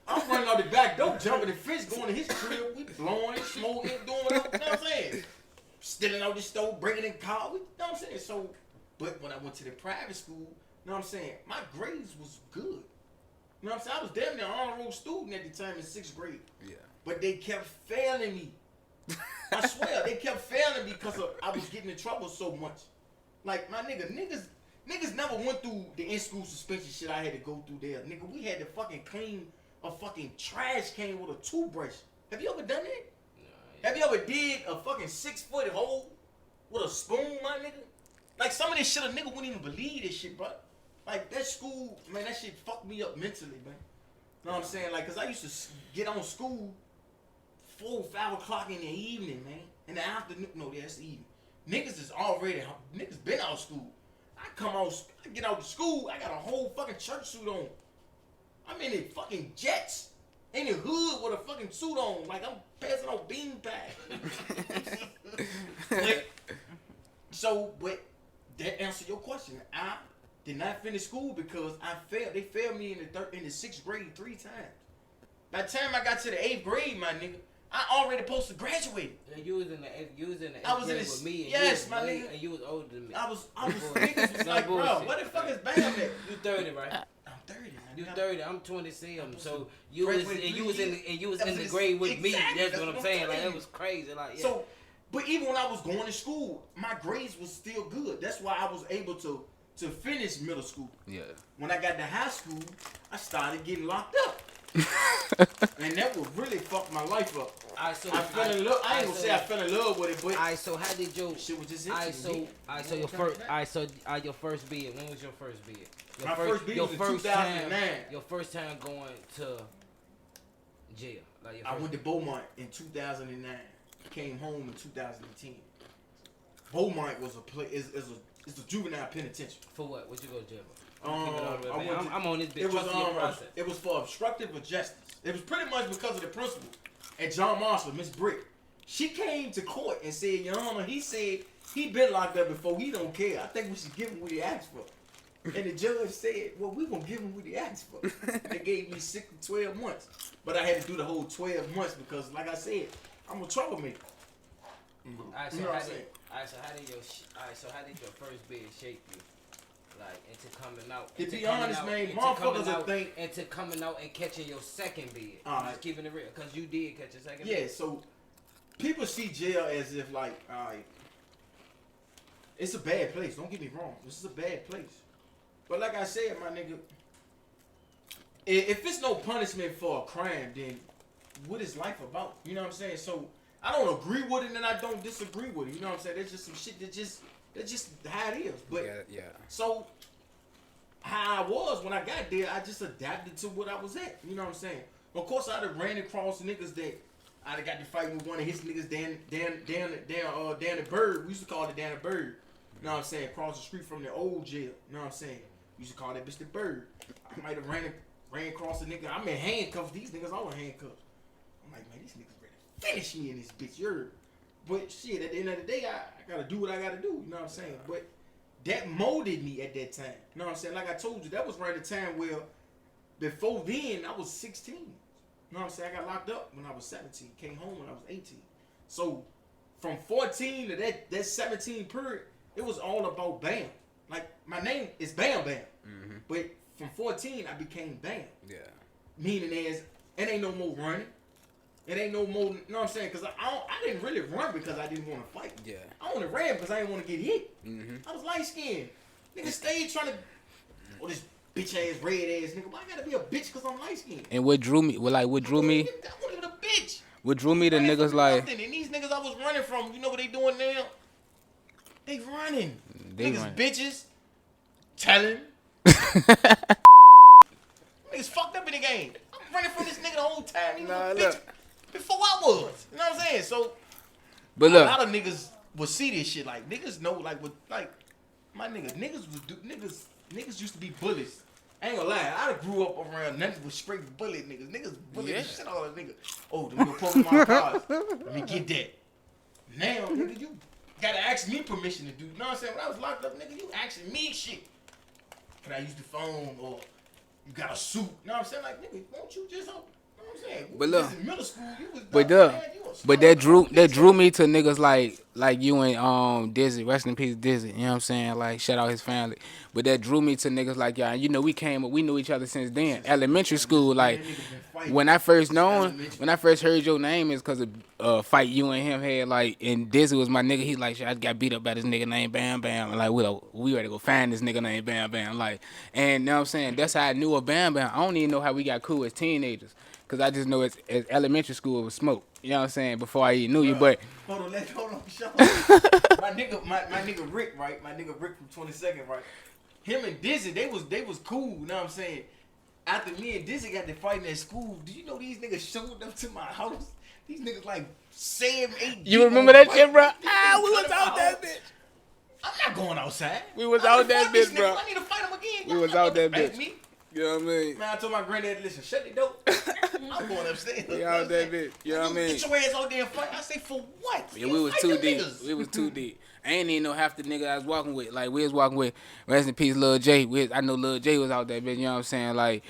I'm running out the back door, jumping the fence, going to his crib. We blowing, smoking, doing what you know what I'm saying? Stealing out the stove, breaking in car. You know what I'm saying? So, but when I went to the private school, you know what I'm saying? My grades was good. You know what I'm saying? I was damn near an honor roll student at the time in 6th grade. Yeah. But they kept failing me. I swear, they kept failing me because I was getting in trouble so much. Like, my niggas never went through the in-school suspension shit I had to go through there. Nigga, we had to fucking clean a fucking trash can with a toothbrush. Have you ever done that? Have you ever did a fucking 6-foot hole with a spoon, my nigga? Like, some of this shit, a nigga wouldn't even believe this shit, bro. Like, that school, man, that shit fucked me up mentally, man. You know what I'm saying? Like, cause I used to get on school 4, 5 o'clock in the evening, man. In the afternoon, no, that's the evening. Niggas been out of school. I get out of school, I got a whole fucking church suit on. I'm in the fucking jets, in the hood with a fucking suit on, like I'm passing on bean pie. But that answer your question. I did not finish school because I failed. They failed me in the 6th grade 3 times. By the time I got to the 8th grade, my nigga, I already supposed to graduate. Yeah, you was in the 8th I was in grade the with me. And yes, you was my way- nigga. And you was older than me. I was niggas was like, bro, bullshit. what the fuck is Bam at? You 30, right? I'm 30, man. You 30. I'm 27. So to you was graduate and you was in the, and you was That's in the ex- grade with me. exactly, That's that's what I'm what I'm saying. Like telling it you. was crazy. Like yeah. So, but even when I was going to school, my grades was still good. That's why I was able to finish middle school. Yeah. When I got to high school, I started getting locked up. And that would really fuck my life up. I fell in love. I ain't gonna say I fell in love with it, but Alright, so how did your shit was just Alright, interesting. so your first your first bid. When was your first bid? My first bid was in 2009. Your first time going to jail. Like your I first went to Beaumont in 2009. Came home in 2010. Beaumont was is a juvenile penitentiary. for what? What you go to jail for? I'm on this bitch. It was Trust me, your process. it was for obstructive of justice. It was pretty much because of the principal and John Marshall, Miss Brick. She came to court and said, Your Honor, he said he been locked up before. He don't care. I think we should give him what he asked for. And the judge said, well, we gonna give him what he asked for. They gave me 6 to 12 months. But I had to do the whole 12 months because, like I said, I'm a troublemaker. Alright, so You know what how I'm saying? so how did your first bid shape you? Like into coming out. To be honest, man, motherfuckers will think. Into coming out and catching your second bid. Alright. Just keeping it real, cause you did catch your second Yeah, bid. so people see jail as if like, alright, it's a bad place. Don't get me wrong. This is a bad place. But like I said, my nigga, if it's no punishment for a crime, then what is life about? You know what I'm saying? So I don't agree with it and I don't disagree with it. You know what I'm saying? There's just some shit that's just how it is. But Yeah. so how I was when I got there, I just adapted to what I was at. You know what I'm saying? Of course, I'd have ran across niggas that I'd have got to fight with one of his niggas down the Bird. We used to call it down the Bird. You know what I'm saying? Across the street from the old jail. You know what I'm saying? We used to call that bitch the Bird. I might have ran across a nigga. I'm in handcuffs. These niggas all in handcuffs. I'm like, man, these niggas ready to finish me in this bitch. But shit, at the end of the day, I gotta do what I gotta do. You know what I'm saying? But that molded me at that time. You know what I'm saying? Like I told you, that was around the time where before then I was 16. You know what I'm saying? I got locked up when I was 17. Came home when I was 18. So from 14 to that 17 period, it was all about Bam. Like my name is Bam Bam. Mm-hmm. But from 14 I became Bam. Yeah. Meaning as it ain't no more running. It ain't no more, you know what I'm saying? Because I didn't really run because I didn't want to fight. Yeah. I only ran because I didn't want to get hit. Mm-hmm. I was light skinned. Nigga stayed trying to, this bitch ass, red ass nigga. Why I gotta be a bitch because I'm light skinned? And what drew me? I wasn't even a bitch. What drew me to Running niggas from like nothing. And these niggas I was running from, you know what they doing now? They running. They Niggas running. bitches. Telling. Niggas fucked up in the game. I'm running from this nigga the whole time. He was a bitch look. before I was. You know what I'm saying? So But a look, lot of niggas will see this shit. Like niggas know, like what, like my niggas used to be bullies. I ain't gonna lie, I grew up around nothing but straight bullet niggas. Niggas bully the shit out of niggas. Oh, the nigga pulling my cars. Let me get that. Now, nigga, you gotta ask me permission to do. You know what I'm saying? When I was locked up, nigga, you asking me shit. Can I use the phone or you got a suit? You know what I'm saying? Like, nigga, won't you just help? You know what I'm saying? But We look, was in middle school, you was but dumb, man, you was but smart, that drew me to niggas like you and Dizzy, rest in peace Dizzy, you know what I'm saying? Like shout out his family. But that drew me to niggas like y'all. You know, we knew each other since then. Elementary school, like when I first heard your name is cause of fight you and him had like, and Dizzy was my nigga. He like, I got beat up by this nigga named Bam Bam. And like we ready to go find this nigga named Bam Bam. Like, and you know what I'm saying? That's how I knew of Bam Bam. I don't even know how we got cool as teenagers. Cause I just know as elementary school it was smoke. You know what I'm saying? Before I even knew you, but hold on, show my nigga Rick, right? My nigga Rick from 22nd, right? Him and Dizzy, they was cool, you know what I'm saying? After me and Dizzy got to fighting at school, do you know these niggas showed up to my house? These niggas like 7, 8. you remember that shit, bro? We was out that bitch. I'm not going outside. We was out that bitch, bro. I need to fight him again. We was out that bitch. Me. You know what I mean? Man, I told my granddad, listen, shut the door. I'm going upstairs. We out that bitch. You know what I mean? Get your ass out there and fight. I say, for what? Yeah, we was too deep. We was too deep. I ain't even know half the nigga I was walking with. Like, we was walking with, rest in peace, Lil J. I know Lil J was out there, bitch. You know what I'm saying? Like,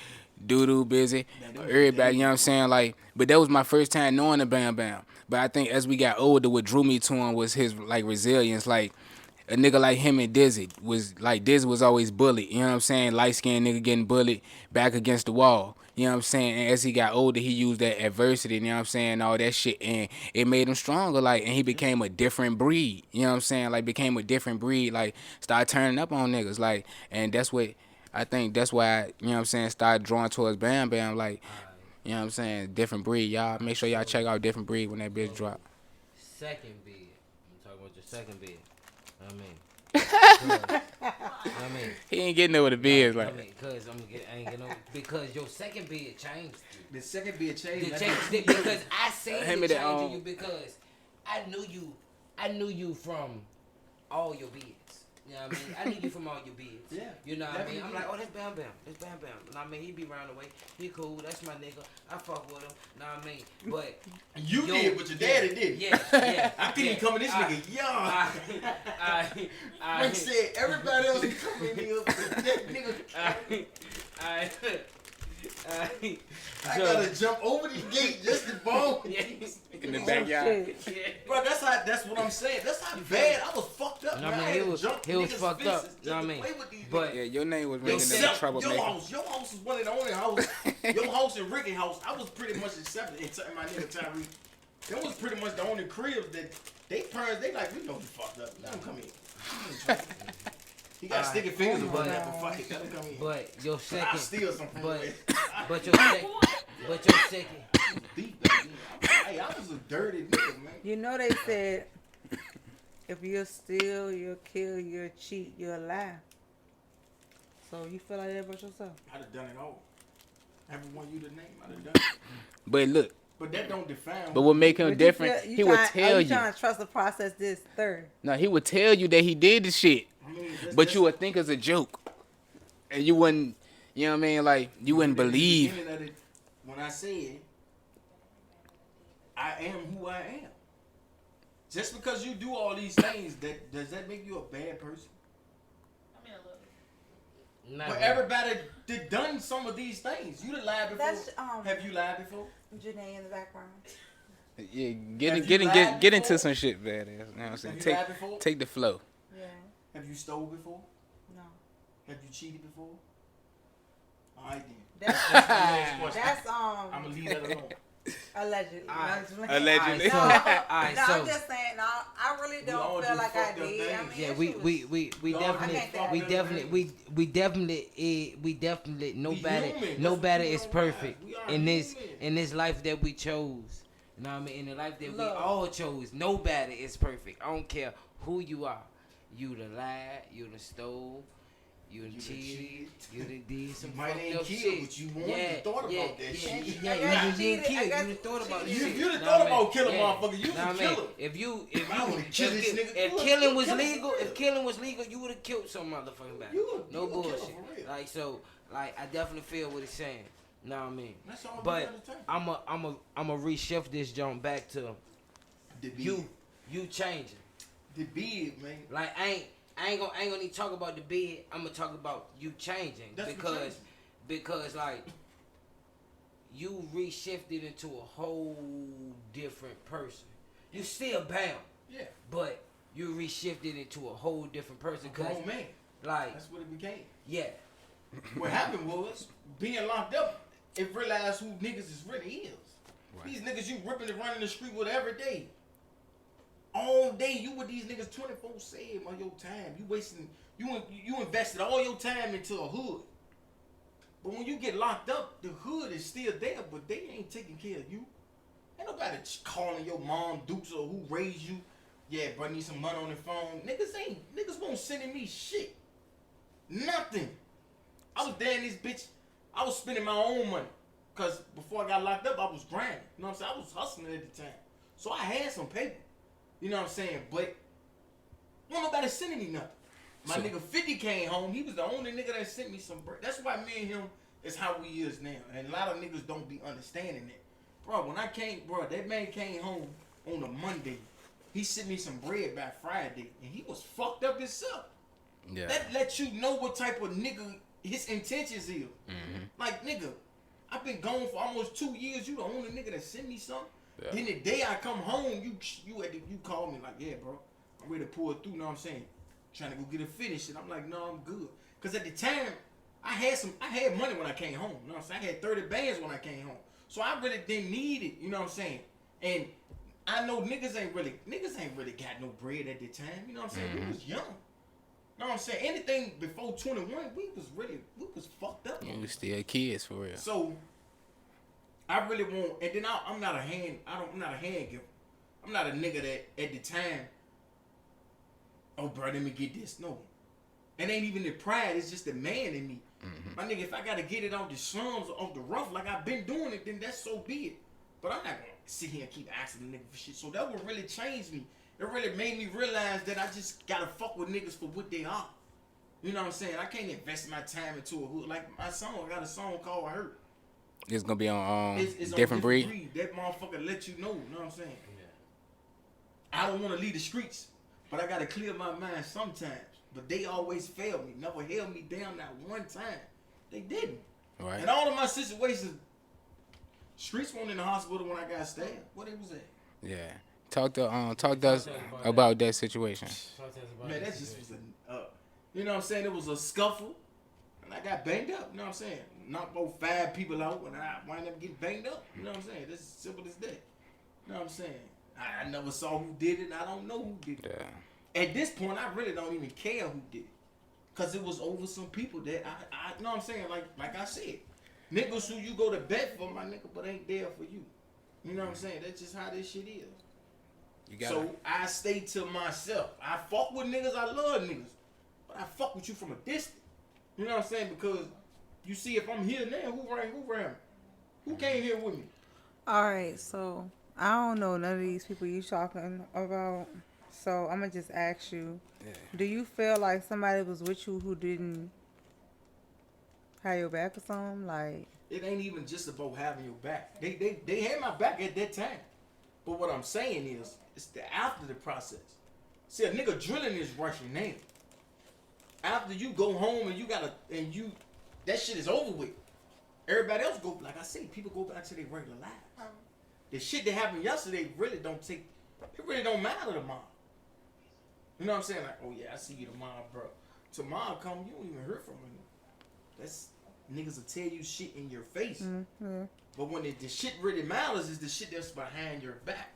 Doo Busy, everybody, you know what I'm saying? Like, but that was my first time knowing the Bam Bam. But I think as we got older, what drew me to him was his, like, resilience. Like, a nigga like him and Dizzy was always bullied. You know what I'm saying? Light-skinned nigga getting bullied back against the wall. You know what I'm saying? And as he got older, he used that adversity, you know what I'm saying, all that shit, and it made him stronger, like, and he became a different breed, you know what I'm saying, like, became a different breed, like, started turning up on niggas, like, and that's what, I think that's why, you know what I'm saying, started drawing towards Bam Bam, like, you know what I'm saying, different breed, y'all, make sure y'all check out Different Breed when that bitch drop. Second bid. I'm talking about your second bid. I mean, He ain't getting there with the bids, like. I mean, I ain't getting no, because your second bid changed. The second bid changed. Because I said Hand me it that, changed you because I knew you from all your bids. You know what I mean? I knew you from all your bids. Yeah. You know what I mean? I'm like, oh, that's Bam Bam. That's Bam Bam. You know what I mean? He be round the way. He cool. That's my nigga. I fuck with him. You know what I mean? But you did, but your daddy didn't. Yeah. I couldn't even come in this nigga young. I said everybody else is coming in here, but that nigga. I gotta jump over the gate just to bone. In the backyard. Bro, that's how That's what I'm saying. That's how bad I was fucked up. No, man. I mean, I he had was to jump he was niggas' fucked up. fences You know what I just to mean? play with these But Yeah, your name was Yo, making Seth, that troublemaker. your house was one of the only houses. Your house and Ricky house, I was pretty much accepted in my nigga Tyree. That was pretty much the only cribs that they parents, they like, we know you fucked up. Let him come in. He got sticky fingers oh about my that, but God. fuck it, let him come in. but your I'll second, steal something. but your second. Deep back then. Hey, I was a dirty nigga, man. You know they said if you steal, you'll kill, you'll cheat, you'll lie. So you feel like that about yourself? I'd have done it all. Everyone you to name, I'd have done it. But look, But that don't define. but what make him But different, he would tell you you. trying to trust the process this third. No, he would tell you that he did the shit, I mean, but you would think it's a joke, and you wouldn't. You know what I mean? Like you wouldn't believe. When I said I am who I am. Just because you do all these things, does that make you a bad person? I mean, a little bit. Not But really. everybody did done some of these things. You done lied before. That's Have you lied before? Janae in the background. Yeah, Have you lied get into before? some shit, badass. You know what I'm saying? Have you lied Take before? take the flow. Yeah. Have you stole before? No. Have you cheated before? All right then. That's Next question. that's I'm gonna leave that alone. allegedly. Allegedly. No, Alright, no, so I'm just saying. No, I really We all don't do feel like I fucked up did. I things. mean, yeah, it we was- Y'all nobody human. nobody That's is what we perfect are. We are human. in this life that we chose. You know what I mean? In the life that we Look. all chose, nobody is perfect. I don't care who you are. You done lied, you done stole, you done You done cheated, cheated. you done did some You might fucked ain't up killed, shit. but you wanted to thought about that shit. Yeah, I you got done cheated, killed. I You got done thought about cheated. shit. If you'd have Know thought what I mean? about killing motherfucker, you Know was what I a mean? killer. If you I would've killed this nigga. if You killing was killer for legal, real. if killing was legal, you would have killed some motherfucking back. You No a killer bullshit. for real. Like so, like I definitely feel what he's saying. Know what I mean? That's all we But gotta take. I'm a reshift this jump back to The bid. you changing. The bid, man. Like I ain't gonna need to talk about the bid. I'm gonna talk about you changing That's what because changing. because like you reshifted into a whole different person. You still bound, Yeah. but you reshifted into a whole different person. Cause Grown man. like That's what it became. yeah, What happened was, being locked up, it realized who niggas is really is. Right. These niggas you ripping and running the street with every day. All day, you with these niggas 24/7 of your time. You wasting, you invested all your time into a hood. But when you get locked up, the hood is still there, but they ain't taking care of you. Ain't nobody calling your mom, Deuce, or who raised you. Yeah, bro, need some money on the phone. Niggas won't sending me shit. Nothing. I was there in this bitch. I was spending my own money. Cause before I got locked up, I was grinding. You know what I'm saying? I was hustling at the time. So I had some paper. You know what I'm saying? But won't nobody sending me nothing. My So- nigga 50 came home. He was the only nigga that sent me some bread. That's why me and him is how we is now. And a lot of niggas don't be understanding that. Bro, when I came, bro, that man came home on a Monday. He sent me some bread by Friday. And he was fucked up himself. Yeah. That lets you know what type of nigga his intentions is. Mm-hmm. Like, nigga, I've been gone for almost 2 years. You the only nigga that sent me something. Yeah. Then the day I come home, you call me like, yeah, bro, I'm ready to pull it through. Know what I'm saying? Trying to go get it finished. And I'm like, no, I'm good. Cause at the time, I had money when I came home. You know what I'm saying? I had 30 bands when I came home. So I really didn't need it. You know what I'm saying? And I know niggas ain't really got no bread at the time. You know what I'm saying? We was young. You know what I'm saying? Anything before 21, we was fucked up. You still kids for real. So I really want, and then I'm not a hand giver. I'm not a nigga that at the time, oh bro, let me get this. No, it ain't even the pride. It's just the man in me. My nigga, if I gotta get it off the slums or off the rough like I've been doing it, then that's so be it. But I'm not gonna sit here and keep asking the nigga for shit. So that would really change me. It really made me realize that I just gotta fuck with niggas for what they are. You know what I'm saying? I can't invest my time into a hood. Like my song, I got a song called Hurt. It's gonna be on It's on different breed. That motherfucker let you know. You know what I'm saying? Yeah. I don't want to leave the streets, but I gotta clear my mind sometimes. But they always failed me. Never held me down that one time. They didn't. Right. And all of my situations, streets weren't in the hospital when I got stabbed. What it was at? Yeah. talk to us about that situation. Talk to us about Man, this that just was situation. you know what I'm saying? It was a scuffle, and I got banged up. You know what I'm saying? Knocked about 5 people out, and I wound up getting banged up. You know what I'm saying? That's as simple as that. You know what I'm saying? I never saw who did it. I don't know who did it. Yeah. At this point, I really don't even care who did it, cause it was over some people that I you know what I'm saying? Like I said, niggas who you go to bet for, my nigga, but ain't there for you. You know what I'm saying? That's just how this shit is. You got So I stay to myself. I fuck with niggas. I love niggas, but I fuck with you from a distance. You know what I'm saying? Because you see, if I'm here now, who ran? Who came here with me? All right, so I don't know none of these people you talking about. So I'm gonna just ask you: do you feel like somebody was with you who didn't have your back or something? Like, It ain't even just about having your back. They had my back at that time. But what I'm saying is, it's the after the process. See, a nigga drilling is rushing now. After you go home and that shit is over with. Everybody else go, like I say, people go back to their regular lives. The shit that happened yesterday really don't matter tomorrow. You know what I'm saying? Like, oh yeah, I see you tomorrow, bro. Tomorrow come, you don't even hear from me. That's niggas will tell you shit in your face. mm-hmm. But when the shit really matters is the shit that's behind your back.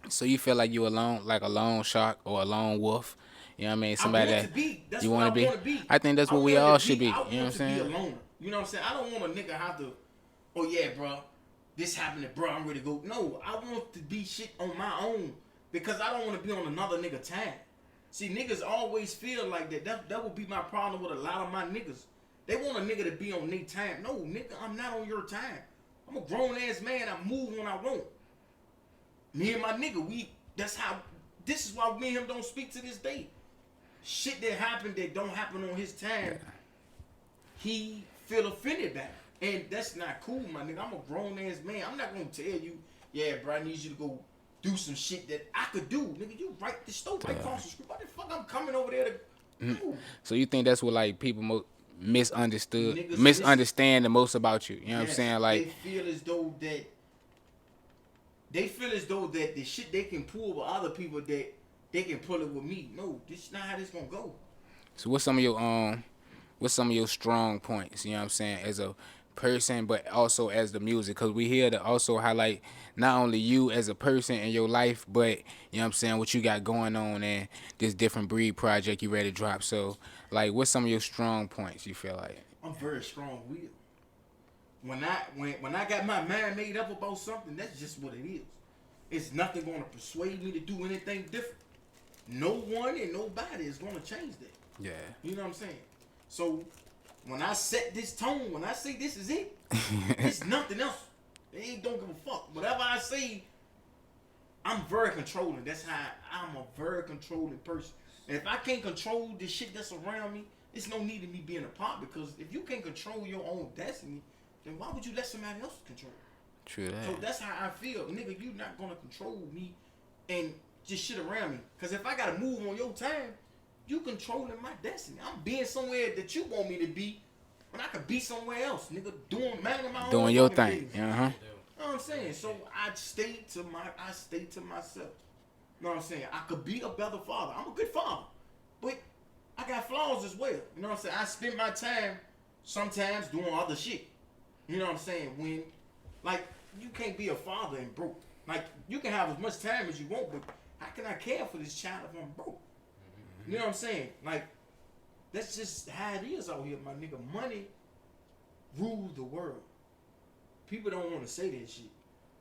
So you feel like you alone, like a lone shark or a lone wolf? You know what I mean? Somebody I want that to be. That's you what I want want to be. I think that's what we all should be. You know what I'm saying? I want to be a loner. You know what I'm saying? I don't want a nigga have to, oh yeah, bro, this happened to bro, I'm ready to go. No, I want to be shit on my own because I don't want to be on another nigga time. See, niggas always feel like that. That would be my problem with a lot of my niggas. They want a nigga to be on their time. No, nigga, I'm not on your time. I'm a grown ass man. I move when I want. Me and my nigga, this is why me and him don't speak to this day. Shit that happened that don't happen on his time, he feel offended by it. And that's not cool, my nigga. I'm a grown ass man. I'm not gonna tell you, yeah, bro, I need you to go do some shit that I could do. Nigga, you right the stove right across the street. Why the fuck I'm coming over there to do? So you think that's what like people Niggas misunderstand the most about you? You know what I'm Yes, saying? Like they feel as though that the shit they can pull with other people that they can pull it with me. No, this is not how this gonna go. So what's some of your strong points, you know what I'm saying, as a person but also as the music, because we here to also highlight not only you as a person in your life, but you know what I'm saying, what you got going on and this different breed project you ready to drop. So like what's some of your strong points you feel like? I'm very strong willed. When I got my mind made up about something, that's just what it is. It's nothing gonna persuade me to do anything different. No one and nobody is gonna change that. Yeah. You know what I'm saying? So when I set this tone, when I say this is it, it's nothing else. They don't give a fuck. Whatever I say, I'm very controlling. That's how I'm a very controlling person. And if I can't control the shit that's around me, it's no need in me being a part, because if you can't control your own destiny, then why would you let somebody else control it? True that. So that's how I feel. Nigga, you not gonna control me and just shit around me. Cause if I gotta move on your time, you controlling my destiny. I'm being somewhere that you want me to be when I could be somewhere else, nigga, doing my own Doing your fucking thing. business. Uh-huh. You know what I'm saying? So I stay to myself. You know what I'm saying? I could be a better father. I'm a good father. But I got flaws as well. You know what I'm saying? I spend my time sometimes doing other shit. You know what I'm saying? When, like, you can't be a father and broke. Like, you can have as much time as you want, but how can I care for this child if I'm broke? You know what I'm saying? Like, that's just how it is out here, my nigga. Money rules the world. People don't want to say that shit.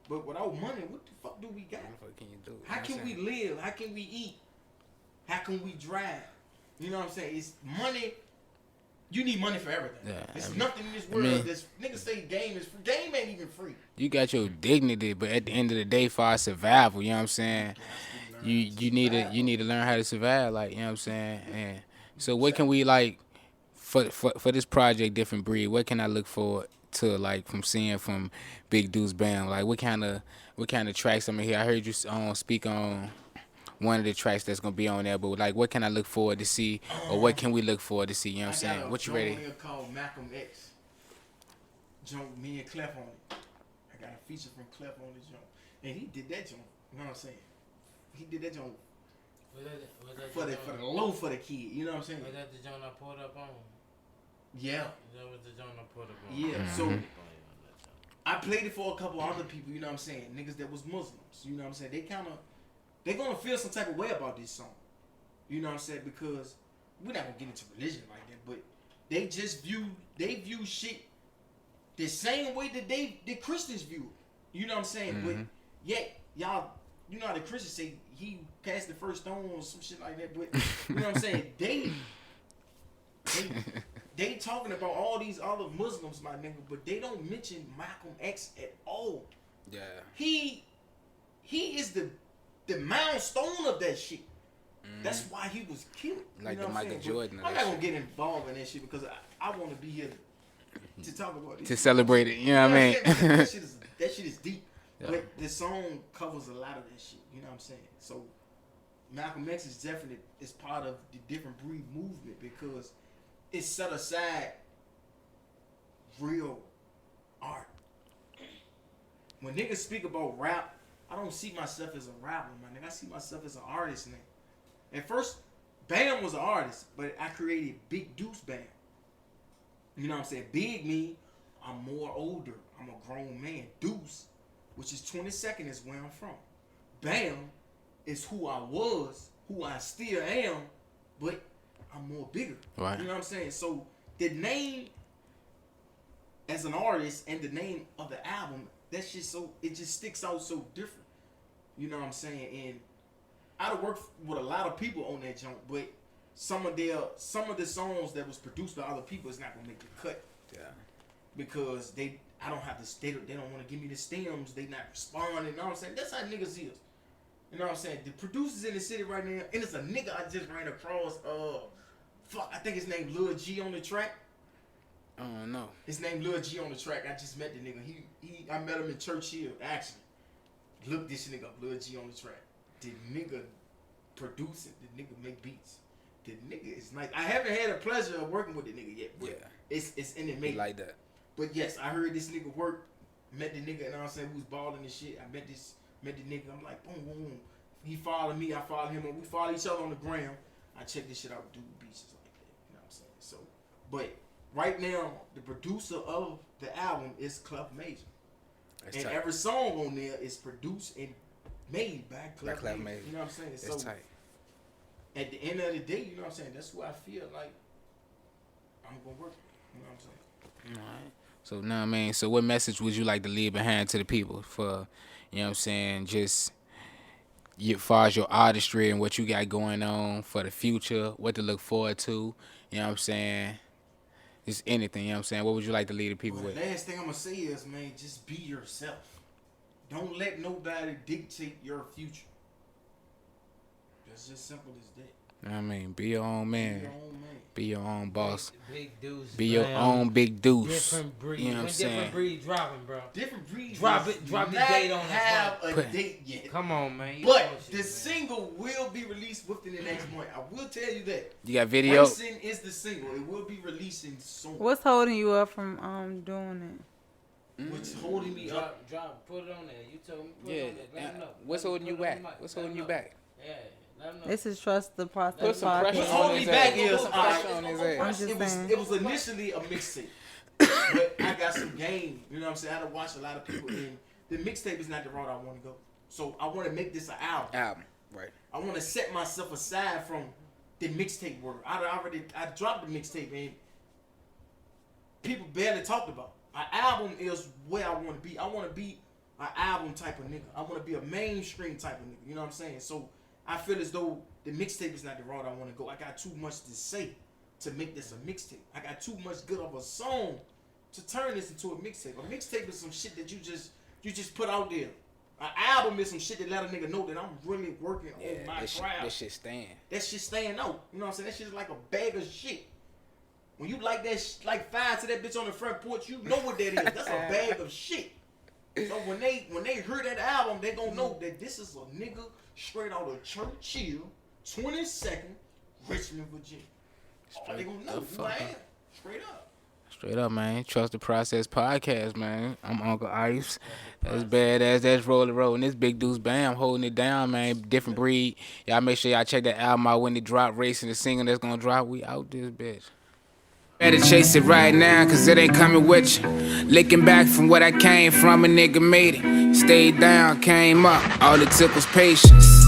But without money, what the fuck do we got? What can you do? How can we live? How can we eat? How can we drive? You know what I'm saying? It's money. You need money for everything. Yeah, There's nothing in this world that's niggas say game is free. Game ain't even free. You got your dignity, but at the end of the day, for our survival, you know what I'm saying? You need to learn how to survive, like, you know what I'm saying? And so what can we like for this project Different Breed, what can I look forward to, like, from Big Deuce Band? Like what kind of tracks I'm here? I heard you speak on one of the tracks that's gonna be on there, but like what can I look forward to see, or what can we look forward to see, you know what I'm saying? What you ready? I got a called Malcolm X. Joint, me and Clef on it. I got a feature from Clef on this joint. And he did that joint. You know what I'm saying? he did that joint Was that for the low for the kid. You know what I'm saying? Was that the joint I pulled up on? Yeah. That was the joint I pulled up on. Yeah. So I played it for a couple other people. You know what I'm saying? Niggas that was Muslims. You know what I'm saying? They gonna feel some type of way about this song. You know what I'm saying? Because we're not gonna get into religion like that, but they just view shit the same way that the Christians view it. You know what I'm saying? But yet y'all, you know how the Christians say he cast the first stone or some shit like that. But you know what I'm saying? They talking about all these other Muslims, my nigga, but they don't mention Malcolm X at all. Yeah. He is the milestone of that shit. That's why he was killed. Like you know the what I'm Michael saying? Jordan But of I'm that not gonna shit. get involved in that shit because I want to be here to talk about it. To celebrate it, you know what I mean? that shit is deep. Yeah. But the song covers a lot of that shit. You know what I'm saying? So Malcolm X is definitely is part of the different breed movement because it set aside real art. When niggas speak about rap, I don't see myself as a rapper, man. I see myself as an artist now. At first, Bam was an artist, but I created Big Deuce Bam. You know what I'm saying? Big me, I'm more older. I'm a grown man. Deuce, which is 22nd, is where I'm from. Bam is who I was, who I still am, but I'm more bigger. Right. You know what I'm saying? So the name as an artist and the name of the album, that shit it just sticks out so different. You know what I'm saying? And I'd have worked with a lot of people on that jump, but some of the songs that was produced by other people is not gonna make the cut. Yeah. Because they don't want to give me the stems, they not responding, you know what I'm saying? That's how niggas is. You know what I'm saying? The producers in the city right now, and it's a nigga I just ran across, I think his name Lil G on the track. I don't know. His name Lil G on the track. I just met the nigga. I met him in Churchill, actually. Look this nigga up, Lil G on the track. The nigga produce it, the nigga make beats. The nigga is nice. I haven't had a pleasure of working with the nigga yet, but it's in the making. Like that. But yes, I heard this nigga work, met the nigga, and I'm saying who's balling and shit. I met the nigga. I'm like, boom, boom, boom. He followed me, I followed him, and we follow each other on the gram. I check this shit out, do beats like that. You know what I'm saying? So, but right now, the producer of the album is Clef Major. That's And tight. every song on there is produced and made by Clef Major. You know what I'm saying? That's so tight. at the end of the day, you know what I'm saying? That's who I feel like I'm gonna work with. You know what I'm saying? All right. So now, man. So what message would you like to leave behind to the people for, you know what I'm saying, just as far as your artistry and what you got going on for the future, what to look forward to, you know what I'm saying? Just anything, you know what I'm saying? What would you like to leave the people Well, with? the last thing I'm gonna say is, man, just be yourself. Don't let nobody dictate your future. That's just simple as that. You know what I mean? Be your own man. Be your own man. Be your own boss. Big Deuce. Be your own big deuce. Different breed. You know what I'm When saying? different breed dropping, bro. Different breeds. Drop does it- drop your not date on the have front. a date yet. Come on, man. You But bullshit, the man. single will be released within the next month. I will tell you that. You got video? Racing is the single. It will be releasing soon. What's holding you up from doing What's holding me up? Put it on there. You told me. Put Yeah. it on there. Let 'em know. What's Let 'em holding you put it on back? the mic. What's Let 'em holding you know. back? Yeah. Let 'em know. it? This is Trust the Process Put some pressure What's podcast. on holding me his back ass. is Put pressure on his ass. I'm just saying. it was initially a mixtape, but I got some game. You know what I'm saying? I had to watch a lot of people, and the mixtape is not the route I want to go. So I want to make this an album. Album. Right. I want to set myself aside from the mixtape work. I dropped the mixtape, and people barely talked about it. An album is where I want to be. I want to be an album type of nigga. I want to be a mainstream type of nigga. You know what I'm saying? So I feel as though the mixtape is not the route I want to go. I got too much to say to make this a mixtape. I got too much good of a song to turn this into a mixtape. A mixtape is some shit that you just put out there. An album is some shit that let a nigga know that I'm really working on my craft. That shit stand. That shit staying out. You know what I'm saying? That shit is like a bag of shit. When you like that, like fire to that bitch on the front porch, you know what that is. That's a bag of shit. So when they hear that album, they gonna know that this is a nigga straight out of Churchill, 22nd, Richmond, Virginia. They gonna know who I am. Straight up. Straight up, man. Trust the Process podcast, man. I'm Uncle Ice. That's badass. That's Roll. And this Big Deuce Bam holding it down, man. Different breed. Y'all make sure y'all check that album out when it drop. Racing the single that's gonna drop. We out this bitch. Better chase it right now, cause it ain't coming with you. Licking back from what I came from, a nigga made it. Stayed down, came up. All it took was patience.